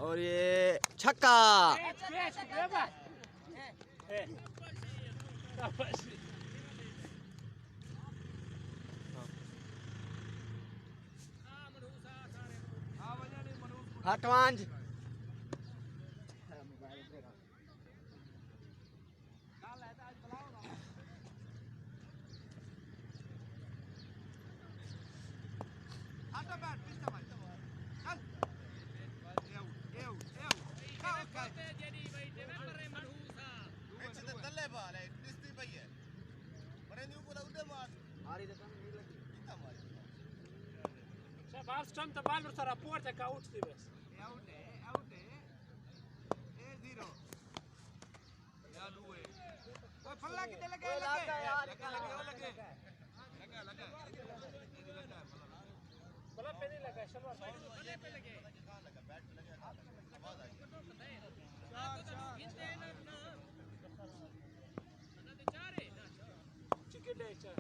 और ये छक्का। हटवांज Ström tar ballen så rapporten kan utskrives. Ute. 1-0. या दुए ओए फल्ला कितने लगे बल्ला पे नहीं लगा शलवार बल्ले पे लगे कहां लगा बैट पे लगा आवाज आई चार चिकन ले चार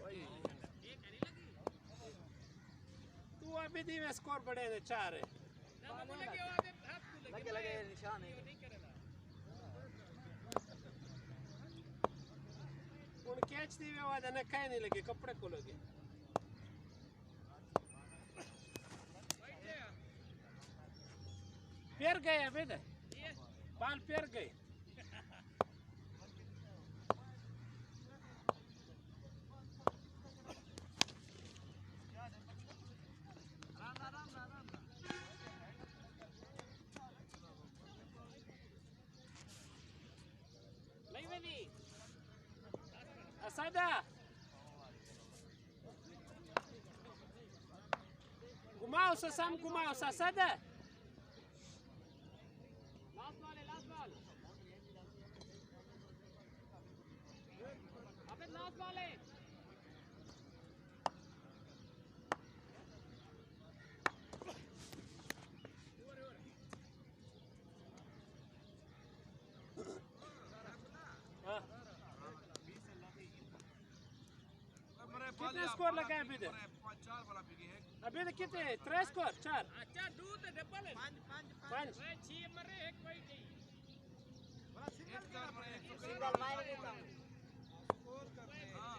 वही एक नहीं लगी तू अभी दी में स्कोर बढ़े ने चार है लगे निशान है उन कैच दी में आवाज न कहीं नहीं लगे कपड़े को लगे पैर गए अभी तक बाल पैर गए Asada घुमाओ ससम घुमाओ ससदा लास्ट बॉल अबे लास्ट बॉल है कितने स्कोर लगा अभी तक 4 वाला बिकी है अभी तक कितने 3 स्कोर 4 अच्छा दो तो डबल है 5 6 मरे एक कोई नहीं बड़ा सिंगल मार देता हूं स्कोर करते हां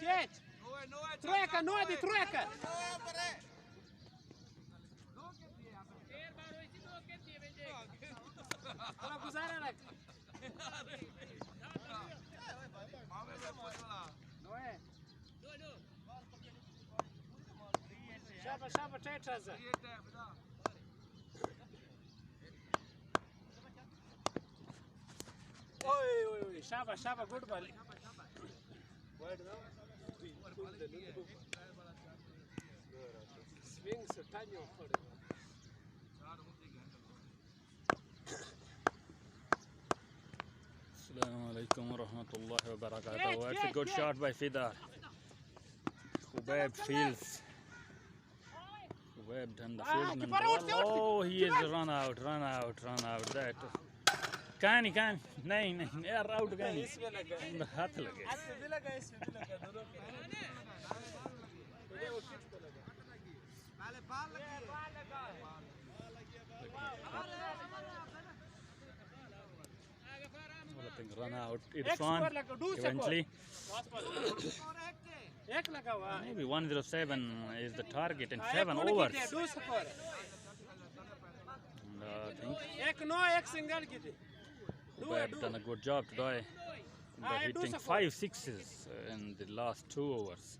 Кеть! Тройка, ноги, тройка! Ала гузара лаг. Шаба, течаза. Ой, шаба, good ball. Swings tanyo pade. Assalamu alaikum warahmatullahi wabarakatuh. It's a good shot by Fidar. Khubaib feels. Khubaib done the fieldman. Oh, he is run out. That. कहानी नहीं यार आउट कहानी इसमें लगा हाथ लगे इसमें भी लगा दोनों के वो किट पे लगा पहले बाल लगा मतलब think run out. एक Irfan स्कोर लगा, दो स्कोर। eventually. एक लगा हुआ है। Maybe 107 is the target in हाँ, 7 एक उड़ overs. की थी, दो स्कोर। And I think एक नो एक सिंगल की थी। दो है, Kubayab दो। done a good job today by I do hitting support. 5 sixes in the last 2 overs.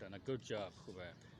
Done a good job, Kubayab.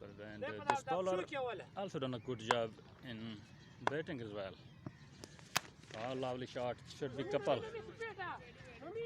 But then देखो this दाब bowler शू क्या वाला? also done a good job in batting as well. Oh, lovely shot. Should be couple.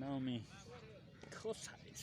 Naomi Kosais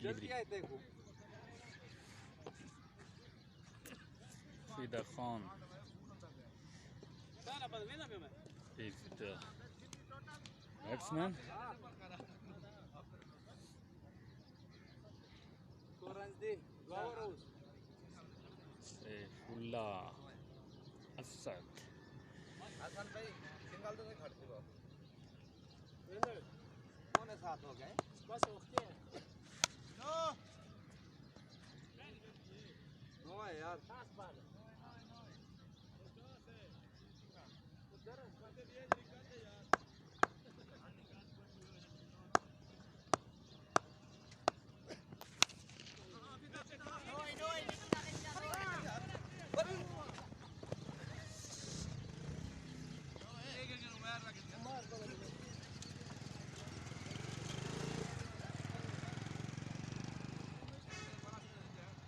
delivery. Fida Khan is the batsman. Saifullah Asad. Hasan भाई single तो नहीं खड़ते हो कौन है साथ हो गए बस वक्ती है। नो है यार खास बात है।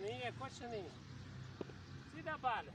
नहीं है कुछ नहीं सीधा बाल है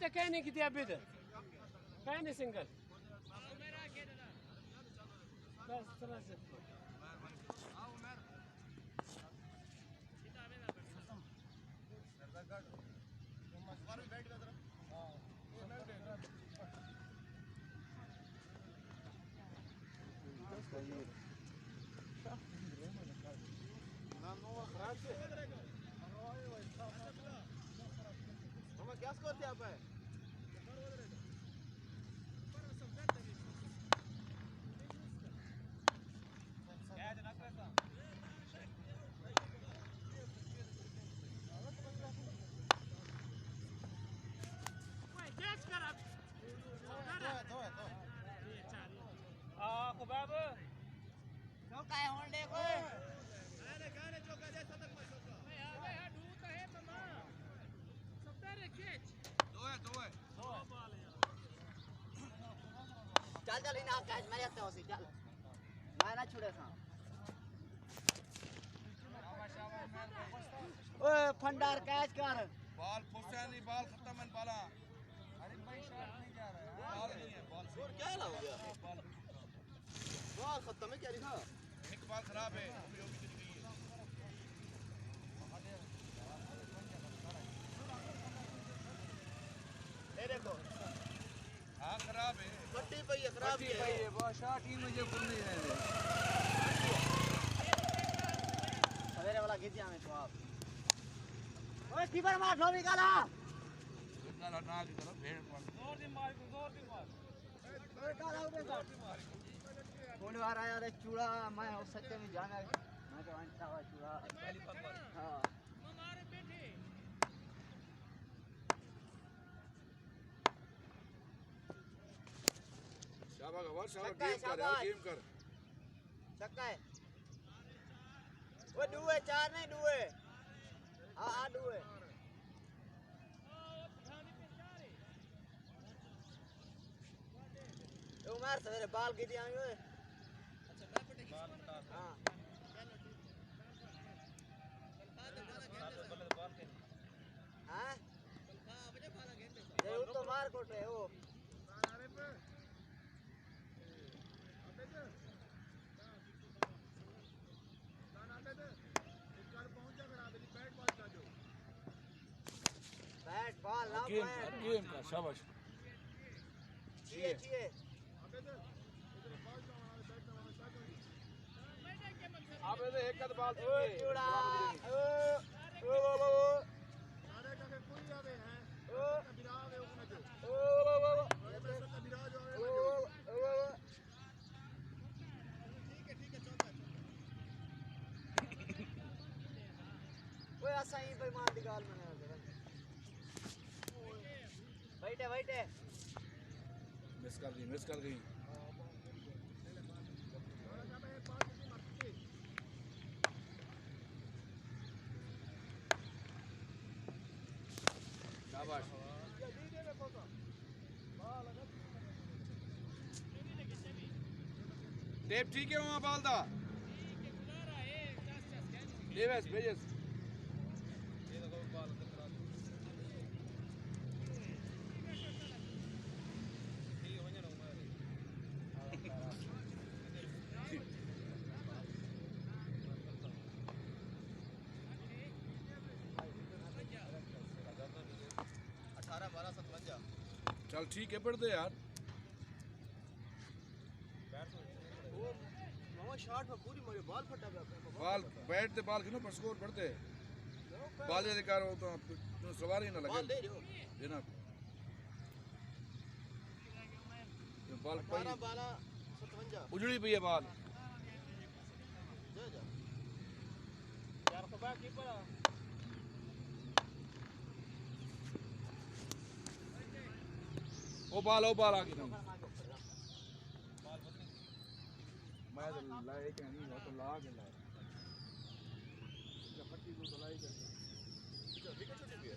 ते कहने की थी अभी तक कहने सिंगल बस तरह से क्या स्कोर थे आप चल इना कैच मैं जाते हो चल मैं ना छोड़े था ओए फंडार कैच कर बॉल फुसा नहीं बॉल खत्म है बाला अरे भाई शॉट नहीं जा रहा है बॉल नहीं है बॉल और क्या हो गया बॉल खत्म है क्या लिखा एक बॉल खराब है ये देखो हां खराब है पट्टी पे है खराब है वो शॉट ही मुझे फुल नहीं रहे सवेरे वाला खींच हमें तो आप ओए कीपर मार लो निकाला निकाला ना की तरफ भेड़ पर जोर दी मार ओए काला उधर बार आया रे चूड़ा मैं हो सकते में जाना मैं तो अंटा हुआ चूड़ा हां हमारे बेटे शाबाश खबर शाबाश छक्का है, गेम कर यार शाबाश। गेम कर छक्का है वो दुए चार नहीं दुए हां दुए उमर सवेरे बाल की दिया ओए अच्छा मैं पटे बाल बता हां हां ये वो तो मार कोट है वो बैट बॉल ना गेम कर शाबाश चाहिए चाहिए अबे तो एक कद बाल ओ चूड़ा ओ सारे का कोई आवे हैं ओ बिरावे उसने जो ओए ऐसा ही बेईमान दी गाल में बैठे बैठे मिस कर गई शाबाश टेप ठीक है वहाँ बाल दा देवेश भेजस चल ठीक है पढ़ दे यार वो शॉट में पूरी मेरे बॉल फटा गया बाल बैट दे बाल क्यों पर स्कोर पढ़ते बाल ये कार हो तो सवार ही ना लगे बॉल दे जो देना बाल पई 12 उजड़ी पई है बाल जा जा यार तो बाकी पर ओ बाल आगे तुम मैं तो लाए के नहीं हो तो ला के लाए जब पट्टी को लाई कर विकेट छोटी भी है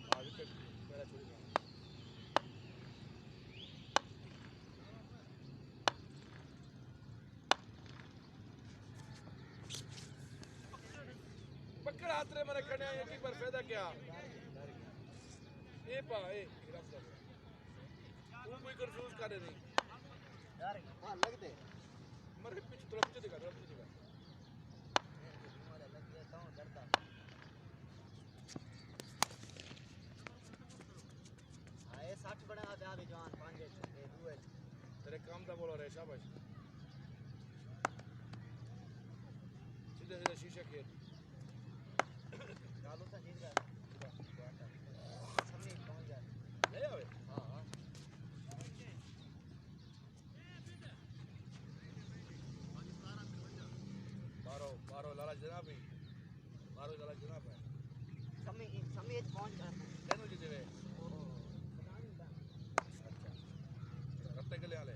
हां विकेट पहला छोड़ी गया पकड़ हाथ रे मेरे कने ये की पर फायदा क्या ए पा ए वो कोई कंफ्यूज करे नहीं यार हां लग दे मरे पीछे थोड़ा पीछे दिखा मारे लग गया तो डरता आए 60 बना दे अभी जवान 5 ए दुए तेरे काम था बोलो रे शाबाश सीधे सीधे शीशे खेल कालू सा जीत गया सामने पहुंच गया ले आवे हां हां बारो लाला जनाब है बारो लाला जनाब है सामने पहुंच गया लेनो जी देवे अच्छा कत्ते के ले आले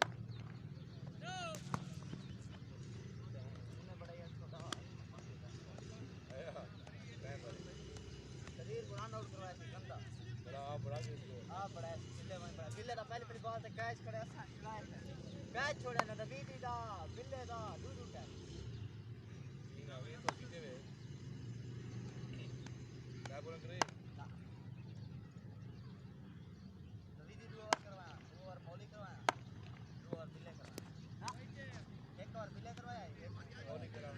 ने बड़ा यार छोटा आया टाइम पर शरीर बुरान आउट करवाया था गंदा बड़ा के हां बड़ा बिल्ले दा पहले बॉल ते कैच करे कैच छोड़े ना बीती दा बिल्ले दा दूर उठा ठीक है ये तो सीधे वे क्या बोल करे बीती 2 ओवर करवाया 2 ओवर मौली करवाया 2 ओवर बिल्ले करवाया एक ओवर बिल्ले करवाया और नहीं करा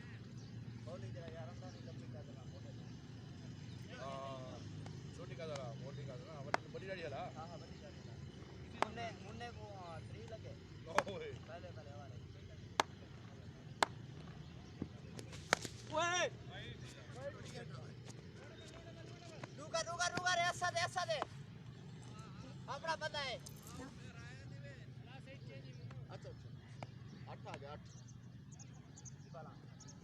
मौली जरा यार अंदर नहीं लंबी का देना मोटे छोटी का जरा मोटी का ना बड़ी गाड़ी वाला हां हां बड़ी कर मुन्ने को 3 लगे ओए पहले वाले ओए रुका रे ऐसा दे अपना पता है अच्छा 18 8 बाला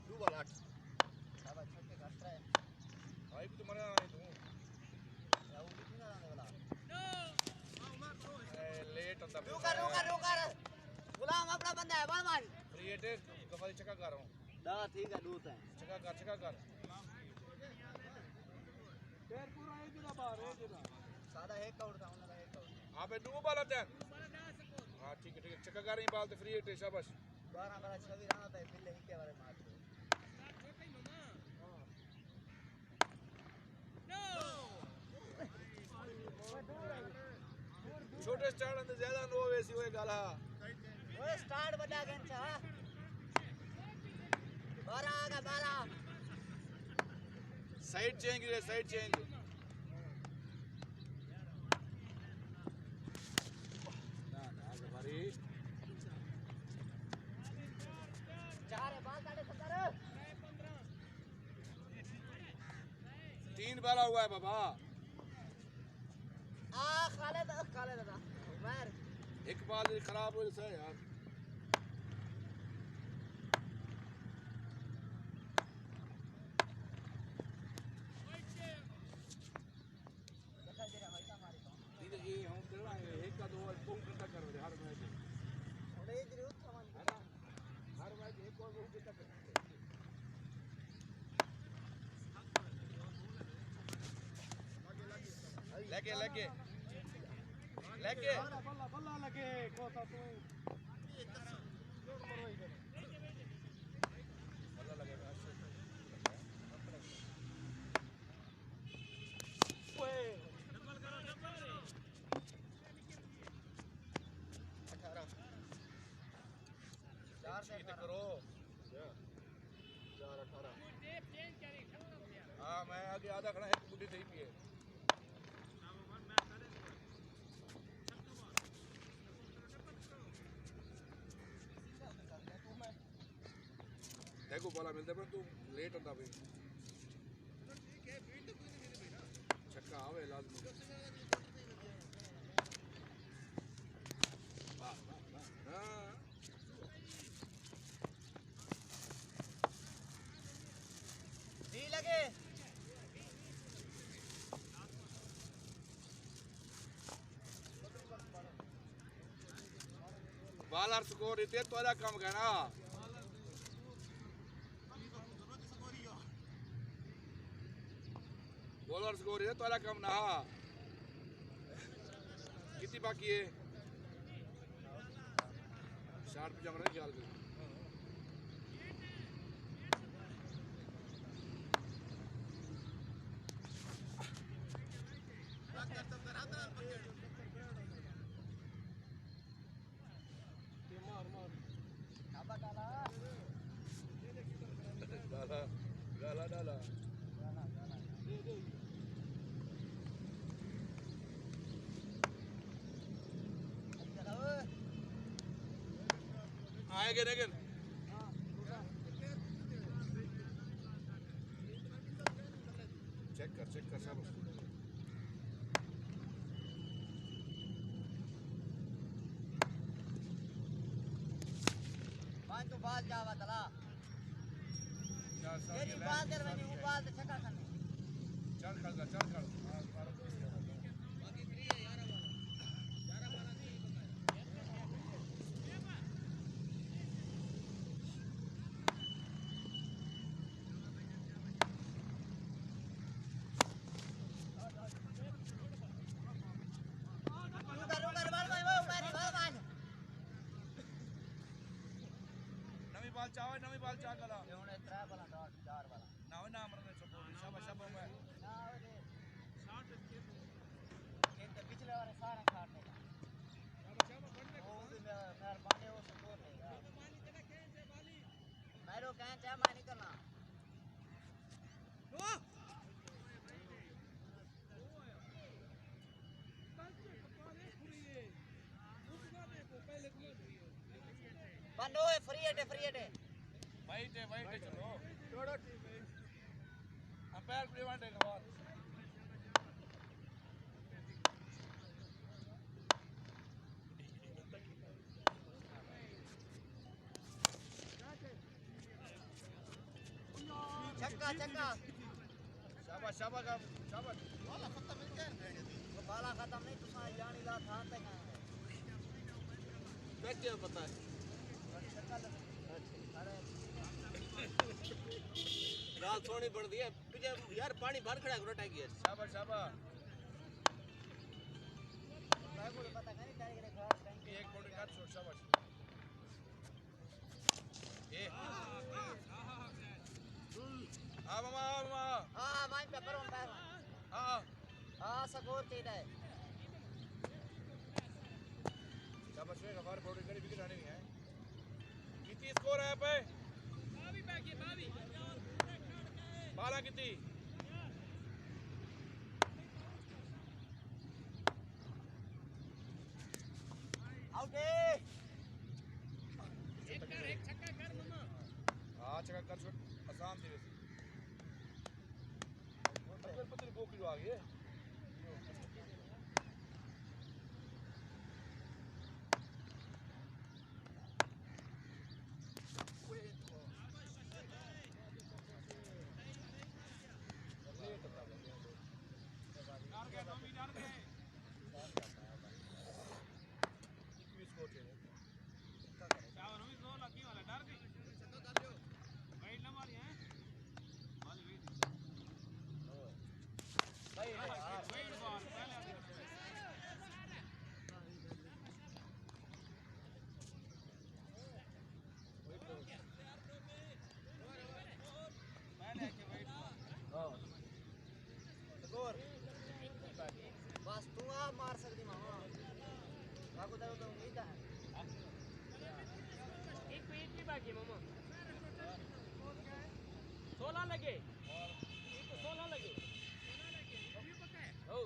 दो बाला 8 अब छक्के कटरा है भाई भी तुम्हारे आना है तू या वो भी ना आने वाला लेट होता रुका गुलाम अपना बंदा है बाल मार क्रिएटेड कफाली चक्का कर रहा हूं दा ठीक है दूत है चक्का कर पैर पूरा एक जगह बाहर एक जगह सादा एक आउट था उन्होंने एक आउट आप दो बाल आते हैं हां ठीक है चक्का कर रही बाल तो फ्री हिट है शाबाश 12 बड़ा 26 रन होता है पिल्ले ही के बारे में मार छोटे स्टार्ट अंदर ज्यादा नो वैसी होए गाला ओए स्टार्ट बजा गन चा 12 आगा 12 साइड चेंज ना गवारी 4 है बाल काटे 17 3 बाला हुआ है बाबा खालिद दादा उमर एक बाल खराब हो से यार ये हम कर रहे हैं एक का दो बहुत घंटा कर रहे हर मैच थोड़े जरूर सामान है ना हर मैच एक और बहुत घंटा कर लगे बल्ला लगे कोता तू करो 4 18 हाँ मैं आगे आधा खड़ा एक बुढ़ी सही पिए देखो बोला मिलता पर तू लेट होता भाई छक्का आवे लाजमी हाँ जी लगे बालर स्कोर इतने तोला कम गया ना बॉलर स्कोर इतने तोला कम ना कितनी बाकी है शार्ट पे जंगल ख्याल कर डाला आएगे लेकिन चेक कर सब मान तो बाल जावा तला तेरी बाल कर मैंने वो बाल तो छक्का करने चल कर नवी बाल चाह कला ये उन्हें 3 बाला 4 बाला ना हो ना मरने सपोर्ट शाबाश मैं ना हो दे ये तो पिछले वाले सारे खाते हैं वो भी मेरे बांधे वो सपोर्ट है मेरे कहें चाहे मैं नहीं करना बंद हो फ्री है वाइट है चलो अंपायर प्रिवेंट है बात चक्का चक्का शाबाश शाबाश शाबाश वाला खत्म मिल गया वो बाला खत्म नहीं तुसा जानी ला था तक मैं क्या पता है गाल सोनी पड़ दी है तुझे यार पानी भर खड़ा करो टैंकी है शाबाश शाबाश मैं को पता नहीं टैंकी रे खड़ा टैंकी एक बोल काट छोड़ शाबाश ए हां मामा हां माइन पे करो पैर हां हां सकोर चाहिए शाबाश वे हमारे बॉडी करी विकेट आने नहीं है कितनी स्कोर है पे बावी बाकी बावी 12 कितनी आउट एक छक्का कर मम्मा हां चक्का कर छोड़ आसान थी वैसे और पत्थर बोकी आ गई है बस तू आ मार सकती मामा आपको दर्द तो उम्मीद है एक मिनट भी बाकी मम्मा 16 लगे एक तो 16 लगे ओ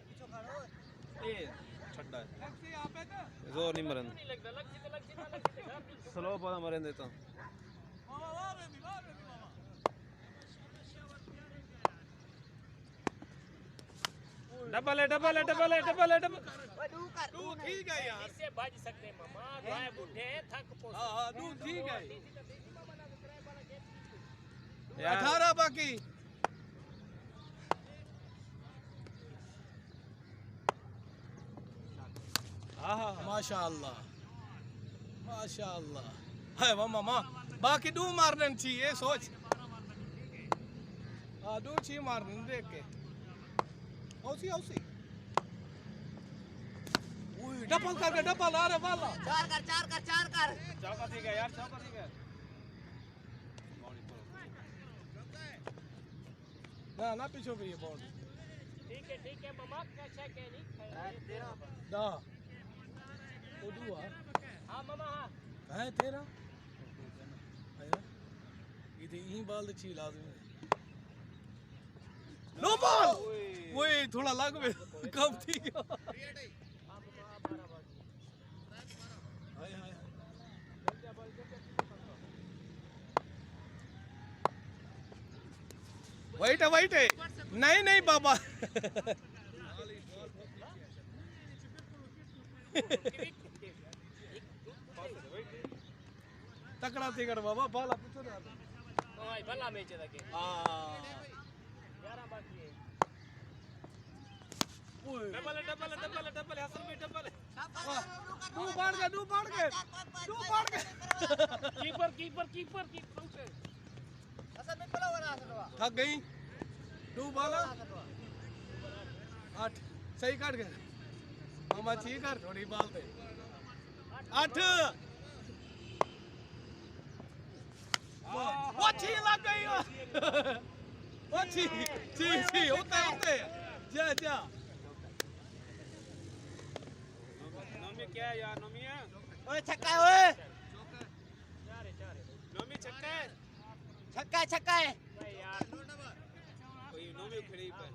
पीछे खड़ो ये छड्डा है जोर नहीं मरन नहीं लगता लग स्लो पता मरन देता डबल है डबल है डबल है डबल है डबल ओए डू कर तू ठीक है यार इससे बच सकते हैं मम्मा गाय बूढ़े हैं थक पोस हां हां तू ठीक है यार 18 बाकी माशाअल्लाह माशाअल्लाह है मामा बाकी दो मारने चाहिए सोच हाँ दो चाहिए मारने देख के औसी औसी डबल करके डबल आ रहा वाला चार कर चौका ठीक है यार चौका ठीक है ना पीछे भी ये बॉल ठीक है मम्मा कैसा क्या नहीं तेरा दा वो दुआ हां मम्मा हां है तेरा आया इधर यही बाल अच्छी लाजमी है नो बॉल वो थोड़ा लग में कम थी क्या हाय हाय वाइट है नहीं बाबा तकड़ा थी कर बाबा बाला पूछो ना ओए भला मैच है के हां 11 बाकी है डबल हसन में डबल तू बाढ़ के कीपर असल में पला वाला असलवा थक गई तू बाला 8 सही काट गए मामा ठीक कर थोड़ी बाल दे 8 वो छी लग गई वो छी होते जा नोमी क्या है यार नोमी है ओए छक्का है ओए नोमी छक्का है छक्का है भाई यार कोई नोमी खड़ी पे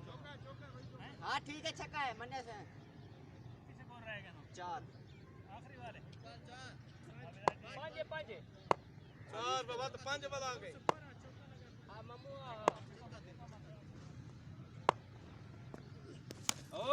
हां ठीक है छक्का है मन्ने से किसे कौन रहेगा ना 4 आखिरी वाले पांच चार बाबा तो 5 बाल आ गए हां मम्मू ओ